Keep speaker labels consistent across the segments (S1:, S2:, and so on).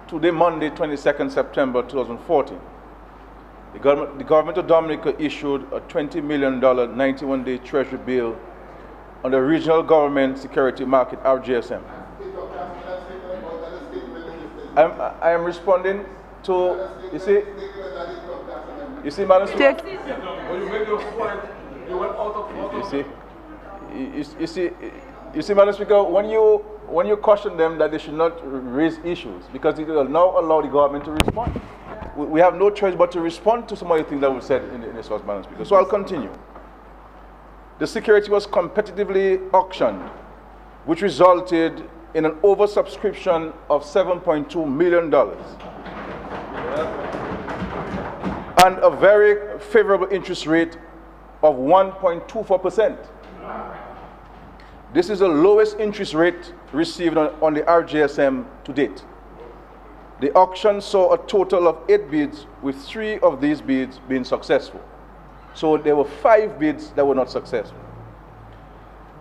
S1: today, Monday, 22nd September 2014, the government of Dominica issued a $20 million 91-day Treasury bill on the Regional Government Security Market, RGSM. I am responding to, you see, Madam Speaker? You see, Madam Speaker, when you caution them that they should not raise issues, because it will now allow the government to respond. We have no choice but to respond to some of the things that were said in this House, Madam Speaker. So I'll continue. The security was competitively auctioned, which resulted in an oversubscription of $7.2 million and a very favorable interest rate of 1.24%. This is the lowest interest rate received on the RGSM to date. The auction saw a total of 8 bids, with 3 of these bids being successful. So there were 5 bids that were not successful.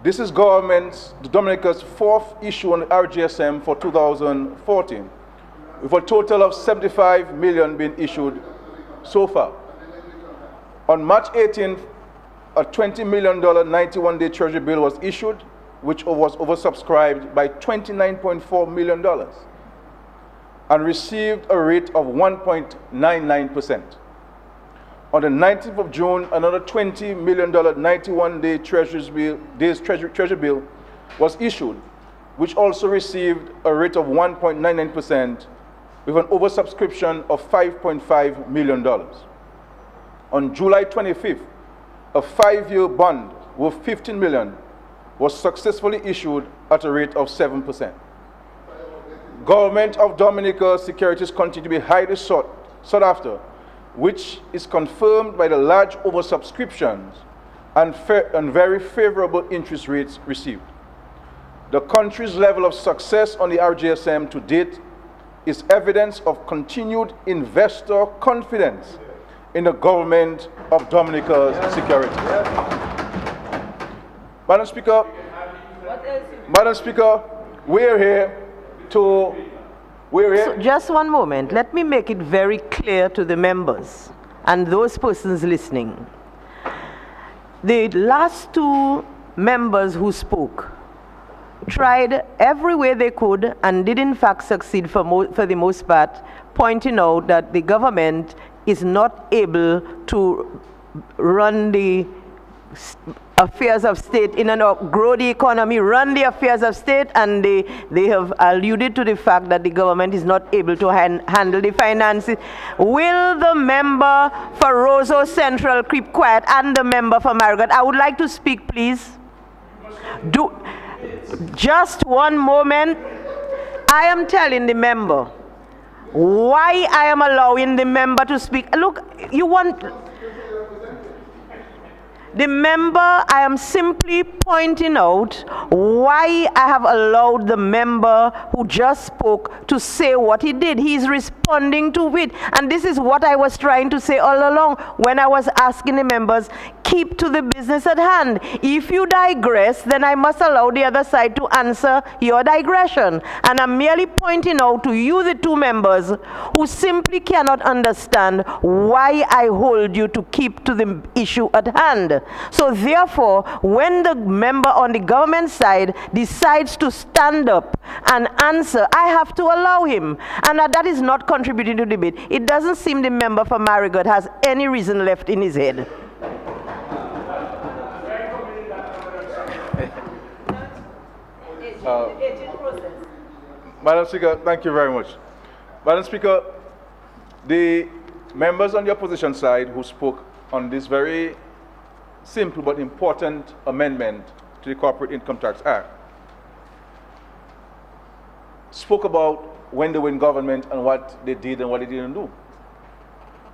S1: This is the Dominica's 4th issue on the RGSM for 2014, with a total of $75 million being issued so far. On March 18th, a $20 million 91-day Treasury bill was issued, which was oversubscribed by $29.4 million and received a rate of 1.99%. On the 19th of June, another $20 million 91-day Treasury bill was issued, which also received a rate of 1.99% with an oversubscription of $5.5 million. On July 25th, a 5-year bond worth $15 million was successfully issued at a rate of 7%. Government of Dominica securities continue to be highly sought after, which is confirmed by the large oversubscriptions and very favorable interest rates received. The country's level of success on the RGSM to date is evidence of continued investor confidence in the government of Dominica's security. Madam Speaker, we're here to...
S2: So just one moment. Let me make it very clear to the members and those persons listening. The last 2 members who spoke tried every way they could and did in fact succeed for the most part, pointing out that the government is not able to run the affairs of state grow the economy, run the affairs of state, and they have alluded to the fact that the government is not able to handle the finances. Will the member for Roseau Central keep quiet, and the member for Marigot? I would like to speak, please. Just one moment. I am telling the member why I am allowing the member to speak. Look, you want... The member, I am simply pointing out why I have allowed the member who just spoke to say what he did. He's responding to it. And this is what I was trying to say all along when I was asking the members, keep to the business at hand. If you digress, then I must allow the other side to answer your digression. And I'm merely pointing out to you, the 2 members, who simply cannot understand why I hold you to keep to the issue at hand. So therefore, when the member on the government side decides to stand up and answer, I have to allow him. And that is not contributing to the debate. It doesn't seem the member for Marigot has any reason left in his head.
S1: Madam Speaker, thank you very much. Madam Speaker, the members on the opposition side who spoke on this very simple but important amendment to the Corporate Income Tax Act spoke about when they were in government and what they did and what they didn't do.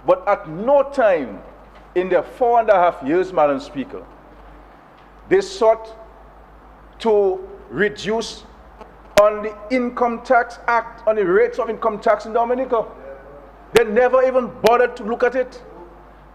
S1: But at no time in their 4.5 years, Madam Speaker, they sought to reduce on the Income Tax Act, on the rates of income tax in Dominica. They never even bothered to look at it.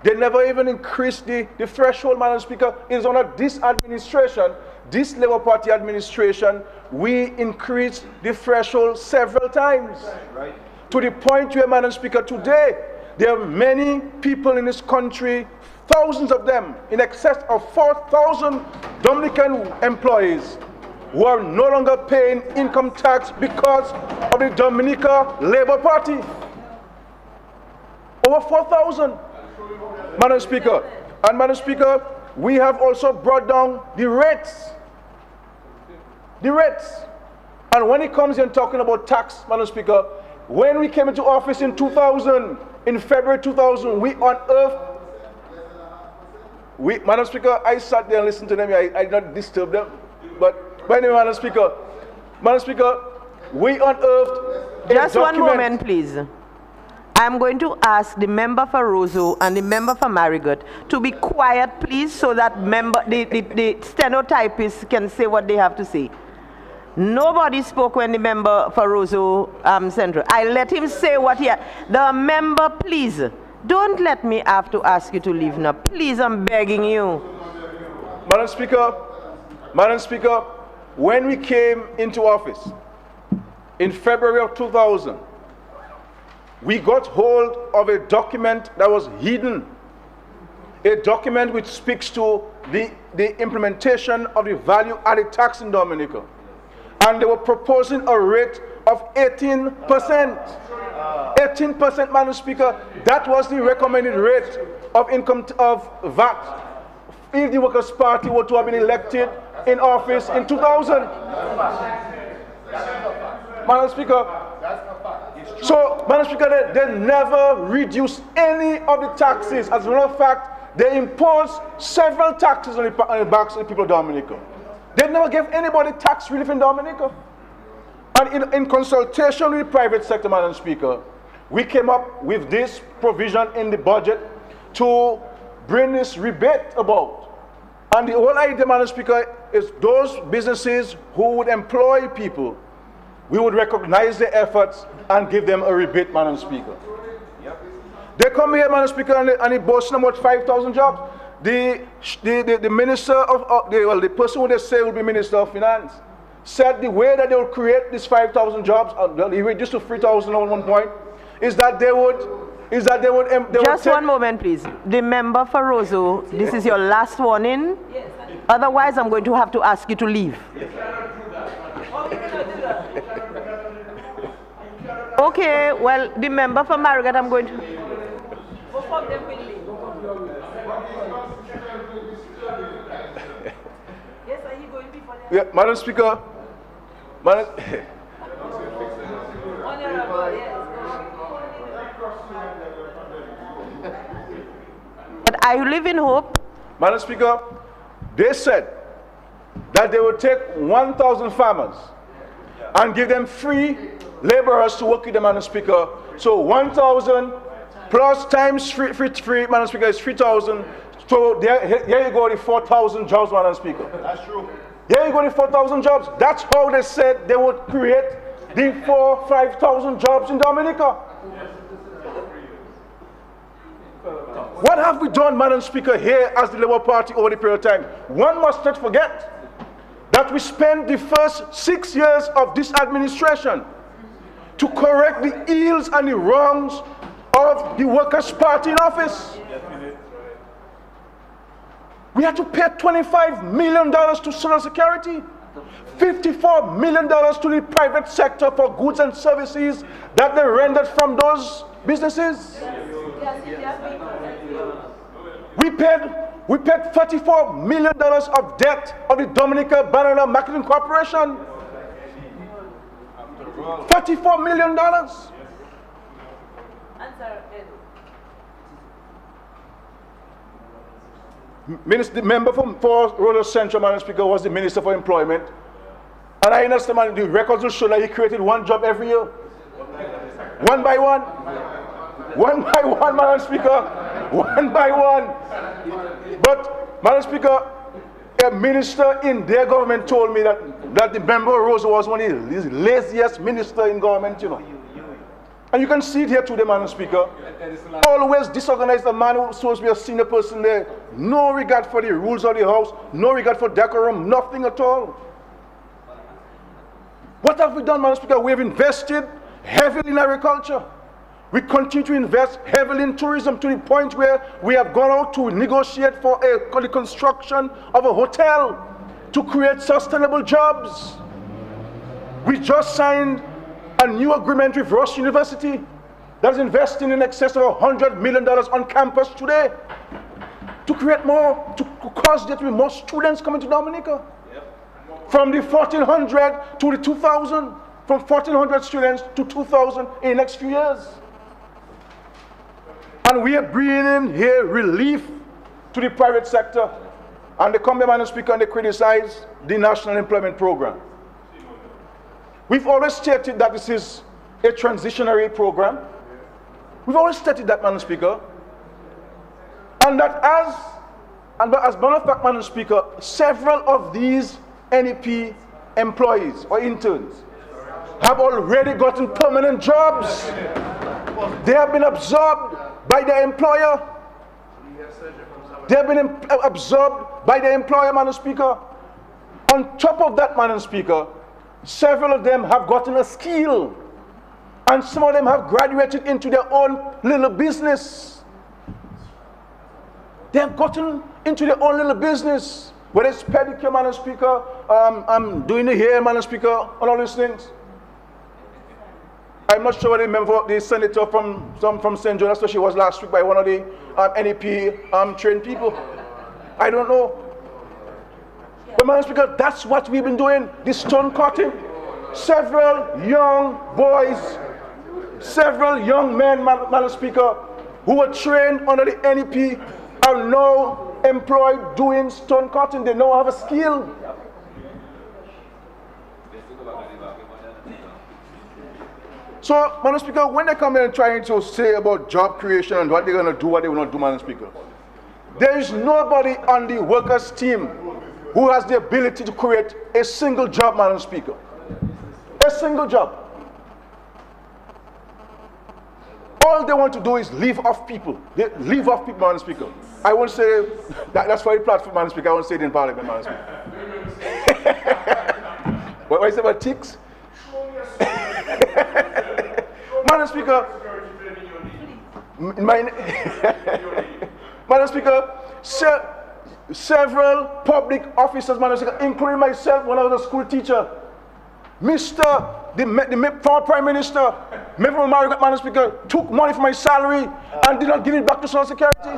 S1: They never even increased the threshold, Madam Speaker. It's under this administration, this Labour Party administration, we increased the threshold several times. Right. To the point where, Madam Speaker, today, there are many people in this country, thousands of them, in excess of 4,000 Dominican employees, who are no longer paying income tax because of the Dominica Labour Party. Over 4,000, Madam Speaker. And Madam Speaker, we have also brought down the rates. The rates. And when it comes in talking about tax, Madam Speaker, when we came into office in 2000, in February 2000, we unearthed, Madam Speaker, I sat there and listened to them. I did not disturb them. But anyway, Madam Speaker, we unearthed
S2: just one moment, please. I'm going to ask the member for Roseau and the member for Marigot to be quiet, please, so that the stenotypists can say what they have to say. Nobody spoke when the member for Roseau Central. I let him say what he had. The member, please, don't let me have to ask you to leave now. Please, I'm begging you.
S1: Madam Speaker, when we came into office in February of 2000, we got hold of a document that was hidden, a document which speaks to the implementation of the value-added tax in Dominica. And they were proposing a rate of 18%. 18%, Madam Speaker, that was the recommended rate of income of VAT if the Workers' Party were to have been elected in office in 2000. Madam Speaker, so, Madam Speaker, they never reduced any of the taxes. As a matter of fact, they imposed several taxes on the backs of the people of Dominica. They never gave anybody tax relief in Dominica. And in consultation with the private sector, Madam Speaker, we came up with this provision in the budget to bring this rebate about. And the whole idea, Madam Speaker, is those businesses who would employ people, we would recognize their efforts and give them a rebate, Madam Speaker. Yep. They come here, Madam Speaker, and they boast about 5,000 jobs. The minister of, the person who they say will be Minister of Finance, said the way that they will create these 5,000 jobs, he reduced to 3,000 at one point, is that they would
S2: just one moment, please. The member for Roseau, this is your last warning. Yes, otherwise, I'm going to have to ask you to leave. Okay, well, the member for Marigot, I'm going to... Both of them will leave. Yes, are you going before them?
S1: Yeah, Madam Speaker.
S2: Honourable, yes. But I live in hope.
S1: Madam Speaker, they said that they would take 1,000 farmers and give them free laborers to work with them, Madam Speaker. So 1,000 plus times free, Madam Speaker, is 3,000. So here you go, the 4,000 jobs, Madam Speaker. That's true. Here you go, the 4,000 jobs. That's how they said they would create the 5,000 jobs in Dominica. What have we done, Madam Speaker, here as the Labour Party over the period of time? One must not forget that we spent the first 6 years of this administration to correct the ills and the wrongs of the Workers' Party in office. We had to pay $25 million to Social Security, $54 million to the private sector for goods and services that they rendered from those businesses. We paid $34 million of debt of the Dominica Banana Marketing Corporation. $34 million. The member for Roosevelt Central, Madam Speaker, was the Minister for Employment. And I understand the records will show that he created one job every year. One by one. One by one, Madam Speaker. One by one. But, Madam Speaker, a minister in their government told me that the member Roosevelt was one of the laziest ministers in government, you know. And you can see it here today, Madam Speaker. Always disorganized, a man who's supposed to be a senior person there. No regard for the rules of the house, no regard for decorum, nothing at all. What have we done, Madam Speaker? We have invested heavily in agriculture. We continue to invest heavily in tourism to the point where we have gone out to negotiate for the construction of a hotel to create sustainable jobs. We just signed a new agreement with Ross University that is investing in excess of $100 million on campus today to create more, to cause there to be more students coming to Dominica. Yep. From the 1,400 to the 2,000, from 1,400 students to 2,000 in the next few years. And we are bringing here relief to the private sector. And they come here, Madam Speaker, and they criticize the National Employment Program. We've always stated that this is a transitionary program. We've always stated that, Madam Speaker. And that as a matter of fact, Madam Speaker, several of these NEP employees or interns have already gotten permanent jobs. They have been absorbed by their employer. They have been absorbed by their employer, Madam Speaker. On top of that, Madam Speaker, several of them have gotten a skill. And some of them have graduated into their own little business. They have gotten into their own little business. Whether it's pedicure, Madam Speaker, I'm doing the hair, Madam Speaker, and all these things. I'm not sure whether you remember the senator from St. Joe, that's where she was last week by one of the NEP trained people. I don't know. But Madam Speaker, that's what we've been doing, this stone cutting. Several young boys, several young men, Madam Speaker, who were trained under the NEP are now employed doing stone cutting. They now have a skill. So, Madam Speaker, when they come in and trying to say about job creation and what they're going to do, what they will not do, Madam Speaker, there is nobody on the workers' team who has the ability to create a single job, Madam Speaker. A single job. All they want to do is live off people. They live off people, Madam Speaker. I won't say that's for the platform, Madam Speaker. I won't say it in Parliament, Madam Speaker. What is it about ticks? Madam Speaker, Madam Speaker, several public officers, Madam Speaker, including myself when I was a school teacher, the former Prime Minister, member of Marigot, Madam Speaker, took money from my salary and did not give it back to Social Security.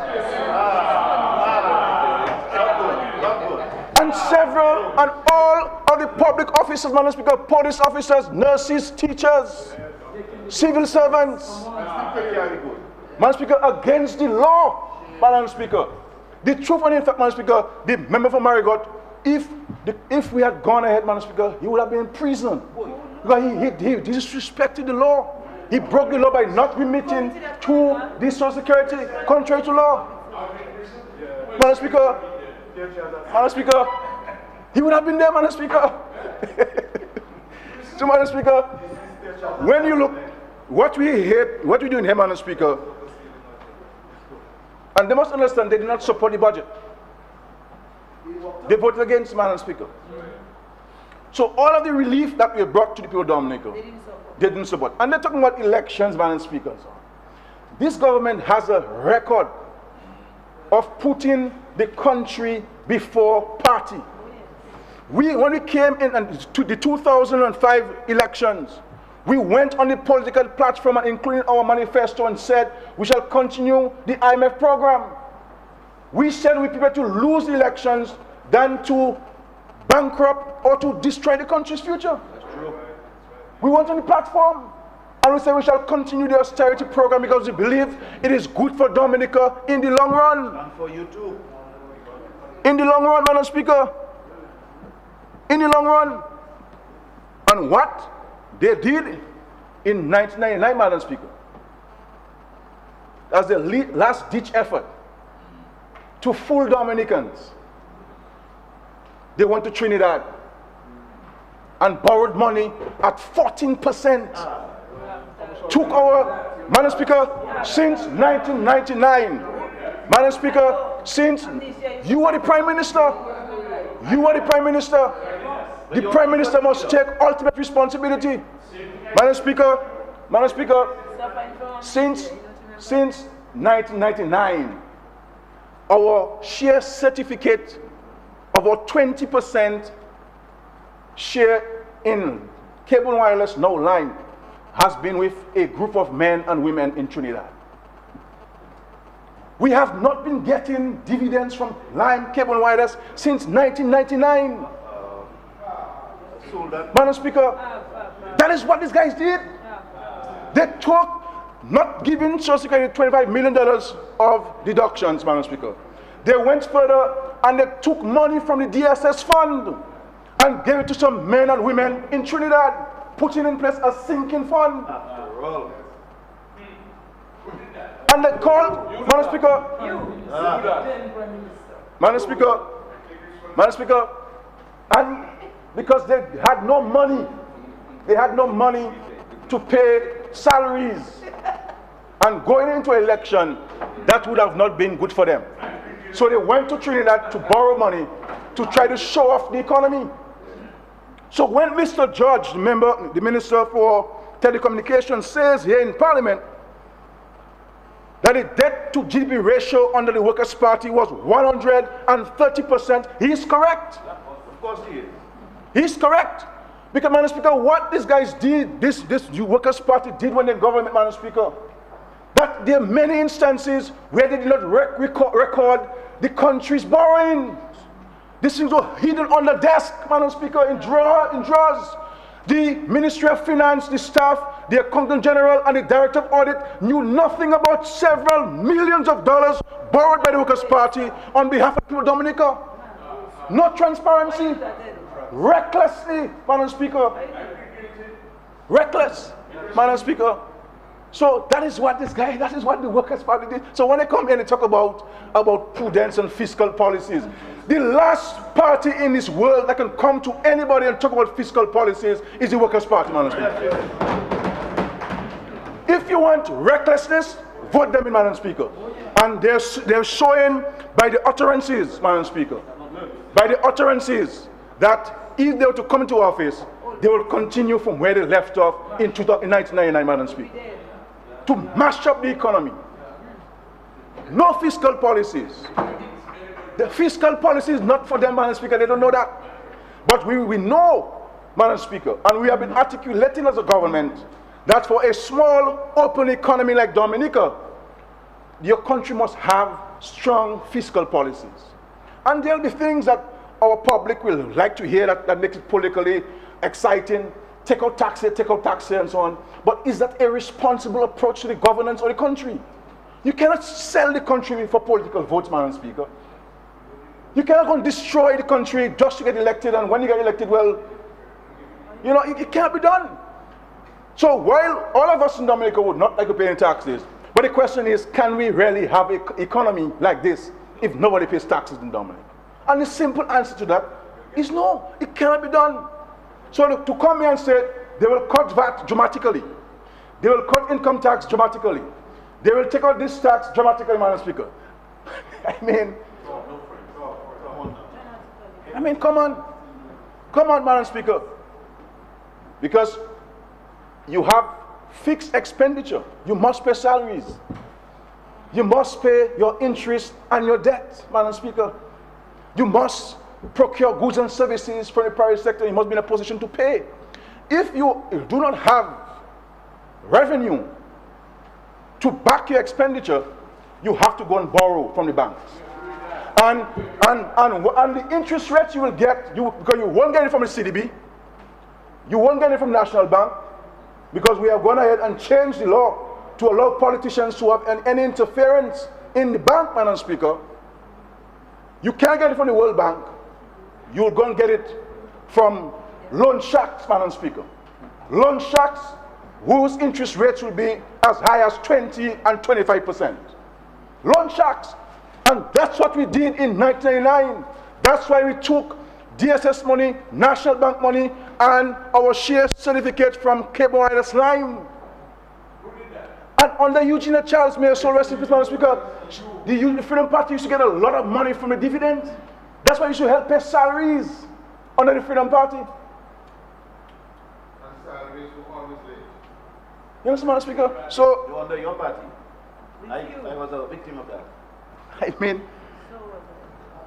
S1: And several and all of the public officers, Madam Speaker, police officers, nurses, teachers, civil servants, Madam Speaker, against the law, Madam Speaker. The truth and in fact, Madam Speaker, the member for Marigot, if we had gone ahead, Madam Speaker, he would have been in prison. Because he disrespected the law. He broke the law by not remitting to the Social Security, contrary to law. Madam Speaker, he would have been there, Madam Speaker. So, Madam Speaker, when you look, what we do in here, Madam Speaker, and they must understand they did not support the budget. They voted against, Madam Speaker. So all of the relief that we brought to the people of Dominica, they didn't support. And they're talking about elections, Madam Speaker. This government has a record of putting the country before party. When we came in to the 2005 elections, we went on the political platform and including our manifesto and said we shall continue the IMF program. We said we prefer to lose the elections than to bankrupt or to destroy the country's future. That's true. We went on the platform and we said we shall continue the austerity program because we believe it is good for Dominica in the long run. And for you too. In the long run, Madam Speaker. In the long run. And what they did in 1999, Madam Speaker, as the last-ditch effort to fool Dominicans, they went to Trinidad and borrowed money at 14%. Took our, Madam Speaker, since 1999. Madam Speaker, since you are the Prime Minister, the Prime Minister must take ultimate responsibility. Madam Speaker, Madam Speaker, since 1999, our share certificate of our 20% share in cable wireless, now line, has been with a group of men and women in Trinidad. We have not been getting dividends from line cable and wireless since 1999. Madam Speaker, that is what these guys did. They took, not giving Social Security $25 million of deductions, Madam Speaker. They went further and they took money from the DSS fund and gave it to some men and women in Trinidad, putting in place a sinking fund. And they called, Madam Speaker, Madam Speaker, and because they had no money to pay salaries, and going into an election, that would have not been good for them. So they went to Trinidad to borrow money to try to show off the economy. So when Mr. George, the Minister for Telecommunications, says here in Parliament that the debt to GDP ratio under the Workers' Party was 130%, he is correct.
S3: Of course he is.
S1: He's correct. Because, Madam Speaker, what these guys did, this Workers' Party did when they government, Madam Speaker, that there are many instances where they did not record the country's borrowing. These things were hidden on the desk, Madam Speaker, in drawers. The Ministry of Finance, the staff, the Accountant General, and the Director of Audit knew nothing about several millions of dollars borrowed by the Workers' Party on behalf of people of Dominica. No transparency. Recklessly, Madam Speaker. Reckless, Madam Speaker. So that is what the Workers' Party did. So when they come here and they talk about prudence and fiscal policies, the last party in this world that can come to anybody and talk about fiscal policies is the Workers' Party, Madam Speaker. If you want recklessness, vote them in, Madam Speaker. And they're showing by the utterances, Madam Speaker, by the utterances, that if they were to come into office, they will continue from where they left off in 1999, Madam Speaker, to mash up the economy. No fiscal policies. The fiscal policy is not for them, Madam Speaker. They don't know that. But we know, Madam Speaker, and we have been articulating as a government that for a small, open economy like Dominica, your country must have strong fiscal policies. And there'll be things that our public will like to hear that makes it politically exciting. Take out taxes, and so on. But is that a responsible approach to the governance of the country? You cannot sell the country for political votes, Madam Speaker. You cannot go and destroy the country just to get elected, and when you get elected, well, you know, it can't be done. So while all of us in Dominica would not like to pay any taxes, but the question is, can we really have an economy like this if nobody pays taxes in Dominica? And the simple answer to that is no, it cannot be done. So to come here and say they will cut VAT dramatically, they will cut income tax dramatically, they will take out this tax dramatically, Madam Speaker. Come on, Madam Speaker. Because you have fixed expenditure. You must pay salaries. You must pay your interest and your debt, Madam Speaker. You must procure goods and services from the private sector. You must be in a position to pay. If you do not have revenue to back your expenditure, you have to go and borrow from the banks. And the interest rates you will get, because you won't get it from the CDB, you won't get it from National Bank, because we have gone ahead and changed the law to allow politicians to have any interference in the bank, Madam Speaker. You can't get it from the World Bank. You'll go and get it from loan sharks, Madam Speaker. Loan sharks whose interest rates will be as high as 20 and 25%. Loan sharks. And that's what we did in 1999. That's why we took DSS money, National Bank money, and our share certificate from cable wireless line. And under Eugenia Charles, may I so rest in peace, Madam Speaker, the Freedom Party used to get a lot of money from the dividends. That's why you should help pay salaries under the Freedom Party.
S3: And salaries were always late.
S1: You understand, Madam Speaker? So,
S3: You under your party. I was a victim of that.
S1: I mean,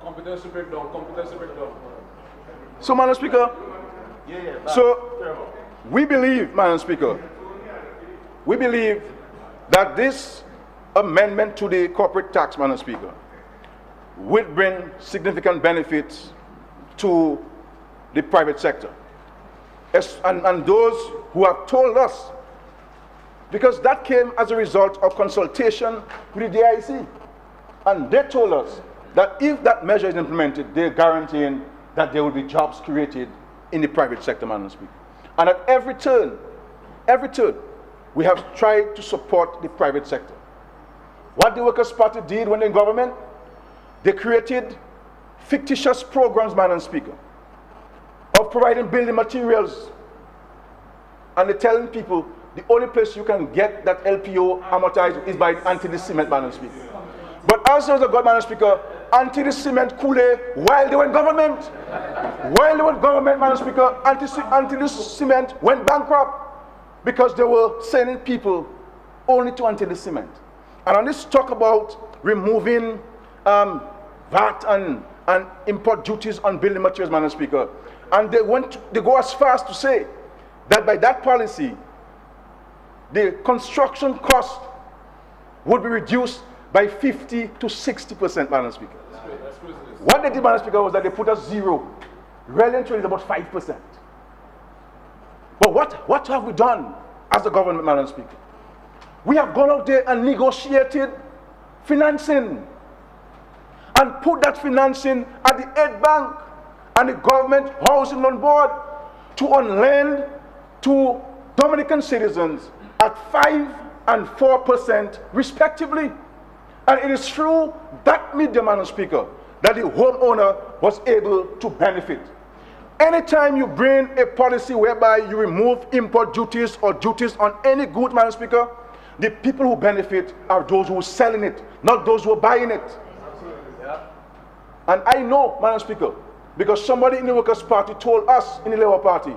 S4: Competency breakdown.
S1: so, Madam Speaker, so we believe, Madam Speaker, we believe that this amendment to the corporate tax, Madam Speaker, will bring significant benefits to the private sector. And those who have told us, because that came as a result of consultation with the DIC. And they told us that if that measure is implemented, they're guaranteeing that there will be jobs created in the private sector, Madam Speaker. And at every turn, we have tried to support the private sector. What the Workers' Party did when in government, they created fictitious programs, Madam Speaker, of providing building materials. And they're telling people the only place you can get that LPO amortized is by anti-cement, Madam Speaker. But as a God, Madam Speaker, anti-cement Kool-Aid while they were in government. While they were in government, Madam Speaker, anti-cement went bankrupt because they were sending people only to anti-cement. And on this talk about removing VAT and import duties on building materials, Madam Speaker, and they go as far as to say that by that policy, the construction cost would be reduced by 50 to 60%, Madam Speaker. What they did, Madam Speaker, was that they put us zero. Relatively, it's about 5%. But what have we done as a government, Madam Speaker? We have gone out there and negotiated financing and put that financing at the Aid Bank and the Government Housing Loan Board to lend to Dominican citizens at 5% and 4% respectively. And it is through that medium, Madam Speaker, that the homeowner was able to benefit. Anytime you bring a policy whereby you remove import duties or duties on any good, Madam Speaker, the people who benefit are those who are selling it, not those who are buying it. And I know, Madam Speaker, because somebody in the Workers' Party told us in the Labour Party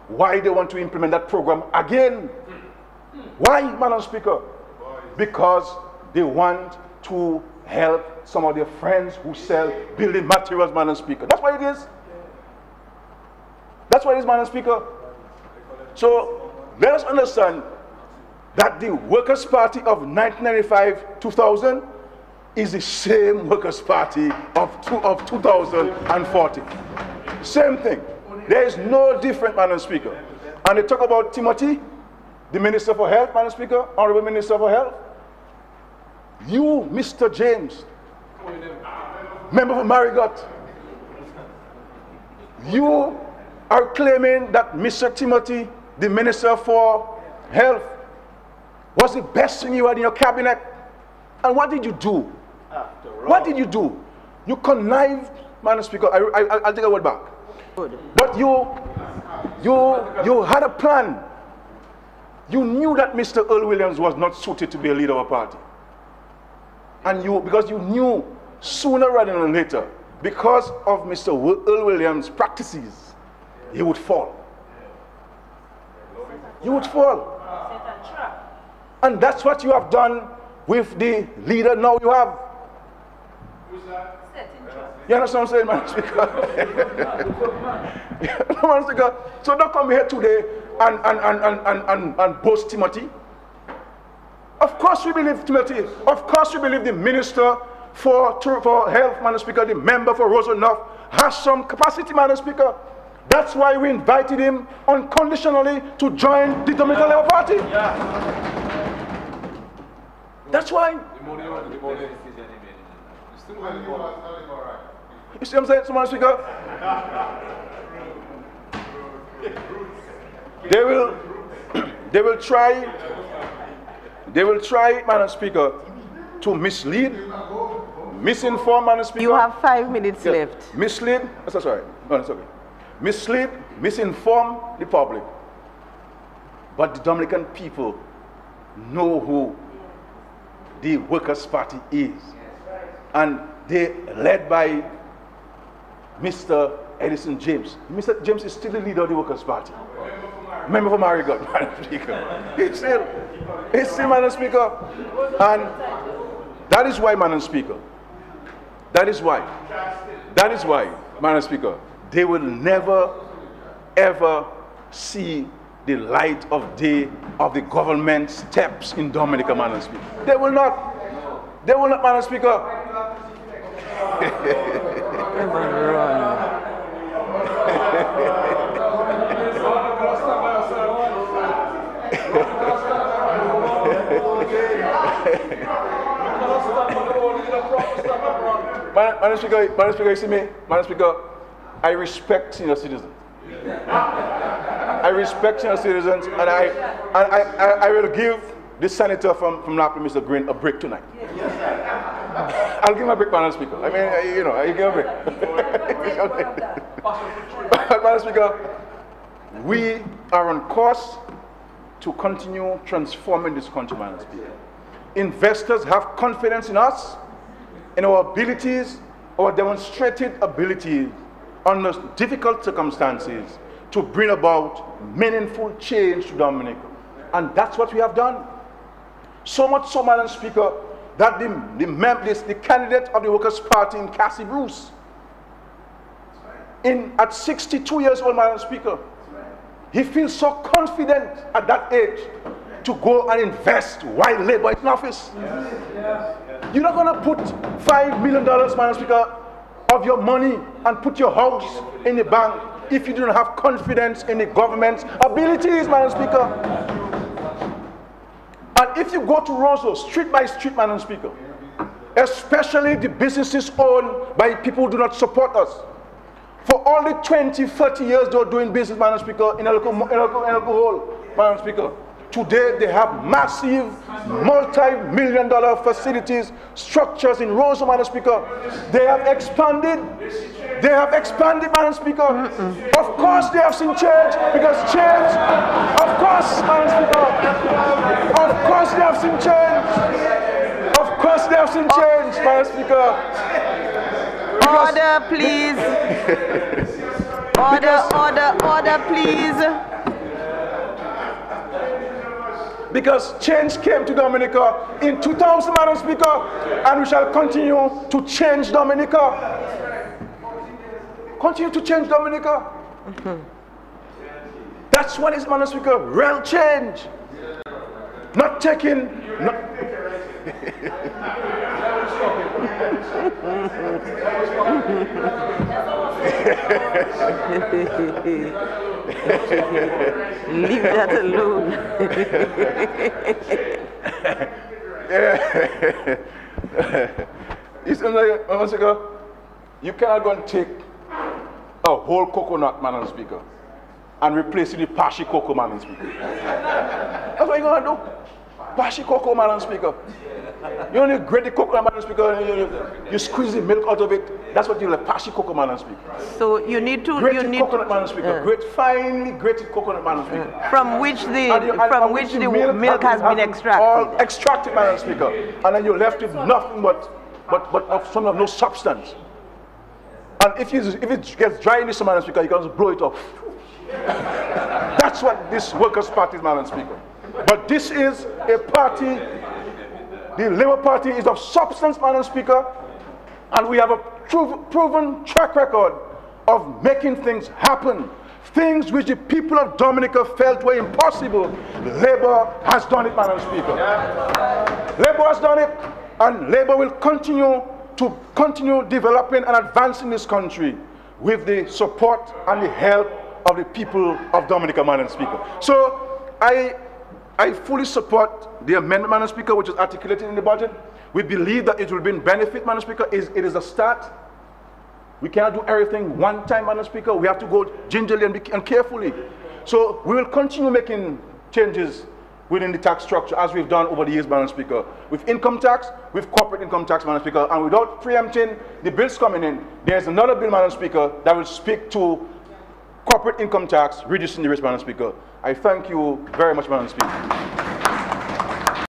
S1: why they want to implement that program again. Why, Madam Speaker? Because they want to help some of their friends who sell building materials, Madam Speaker. That's what it is. That's what it is, Madam Speaker. So let us understand that the Workers' Party of 1995-2000 is the same Workers' Party of 2040. Same thing. There is no different, Madam Speaker. And they talk about Timothy, the Minister for Health, Madam Speaker, Honourable Minister for Health. You, Mr. James, member for Marigot, you are claiming that Mr. Timothy, the Minister for Health, was the best thing you had in your cabinet. And what did you do? What did you do? You connived, Madam Speaker. I'll take a word back. Good. But you had a plan. You knew that Mr. Earl Williams was not suited to be a leader of a party. And because you knew sooner rather than later, because of Mr. Earl Williams' practices, he would fall. You would fall. And that's what you have done with the leader now you have. You understand what I'm saying, Madam Speaker? Madam Speaker, so don't come here today and boast Timothy. Of course we believe Timothy. Of course we believe the Minister for Health, Madam Speaker, the member for Roosevelt has some capacity, Madam Speaker. That's why we invited him unconditionally to join the Dominican Labour Party. That's why. You see what I'm saying, Madam Speaker? They will try, Madam Speaker, to mislead, misinform, Madam Speaker.
S2: You have 5 minutes left.
S1: Mislead, that's sorry. No, that's okay. Mislead, misinform the public. But the Dominican people know who the Workers' Party is. And they're led by Mr. Edison James. Mr. James is still the leader of the Workers' Party. member for Marigot, Madam Speaker. It's still, Madam Speaker. And that is why, Madam Speaker, that is why, Madam Speaker, they will never, ever see the light of day of the government steps in Dominica, Madam Speaker. They will not, Madam Speaker. Madam Speaker, you see me? Madam Speaker, I respect senior citizens. I respect senior citizens, and I will give this senator from Napoli, Mr. Green, a break tonight. I'll give him a break, Madam Speaker. I mean, you know, I give him a break. Madam Speaker, we are on course to continue transforming this country, Madam Speaker. Investors have confidence in us, in our abilities, our demonstrated ability under difficult circumstances to bring about meaningful change to Dominica. And that's what we have done. So much so, Madam Speaker, that the candidate of the Workers' Party in Cassie Bruce, at 62 years old, Madam Speaker, he feels so confident at that age to go and invest while Labour is in office. You're not going to put $5 million, Madam Speaker, of your money and put your house in the bank if you do not have confidence in the government's abilities, Madam Speaker. And if you go to Roosevelt, street by street, Madam Speaker, especially the businesses owned by people who do not support us, for all the 20, 30 years they were doing business, Madam Speaker, in a local hole, Madam Speaker. Today they have massive, multi-million-dollar facilities, structures in Roosevelt, Madam Speaker. They have expanded. They have expanded, Madam Speaker. Of course they have seen change, because change, of course, Madam Speaker, of course they have seen change. Of course they have seen change, Madam Speaker.
S2: Order, please. Order, please.
S1: Because change came to Dominica in 2000, Madam Speaker, and we shall continue to change Dominica. Continue to change Dominica. That's what is, Madam Speaker, real change. Not taking...
S2: Leave that alone.
S1: You cannot go and take a whole coconut, Madam Speaker, and replace it with pashy cocoa, Madam Speaker. That's what you're going to do. Pashy cocoa, Madam Speaker. You only grate the coconut, Madam Speaker, you squeeze the milk out of it. That's what you like, pashy cocoa, Madam Speaker.
S2: So you need to...
S1: Grated coconut, Madam Speaker. Finely grated coconut, Madam Speaker.
S2: From which the milk has been extracted.
S1: All extracted, Madam Speaker. And then you're left with nothing but some of no substance. And if it gets dry in this, Madam Speaker, you can just blow it off. That's what this Workers' Party is, Madam Speaker. But this is a party, the Labour Party is of substance, Madam Speaker, and we have a proven track record of making things happen. Things which the people of Dominica felt were impossible. Labour has done it, Madam Speaker. Labour has done it, and Labour will continue developing and advancing this country with the support and the help of the people of Dominica, Madam Speaker. So I fully support the amendment, Madam Speaker, which is articulated in the budget. We believe that it will bring benefit, Madam Speaker. It is a start. We cannot do everything one time, Madam Speaker. We have to go gingerly and carefully. So we will continue making changes within the tax structure as we've done over the years, Madam Speaker. With income tax, with corporate income tax, Madam Speaker, and without preempting the bills coming in, there's another bill, Madam Speaker, that will speak to corporate income tax, reducing the risk, Madam Speaker. I thank you very much, Madam Speaker.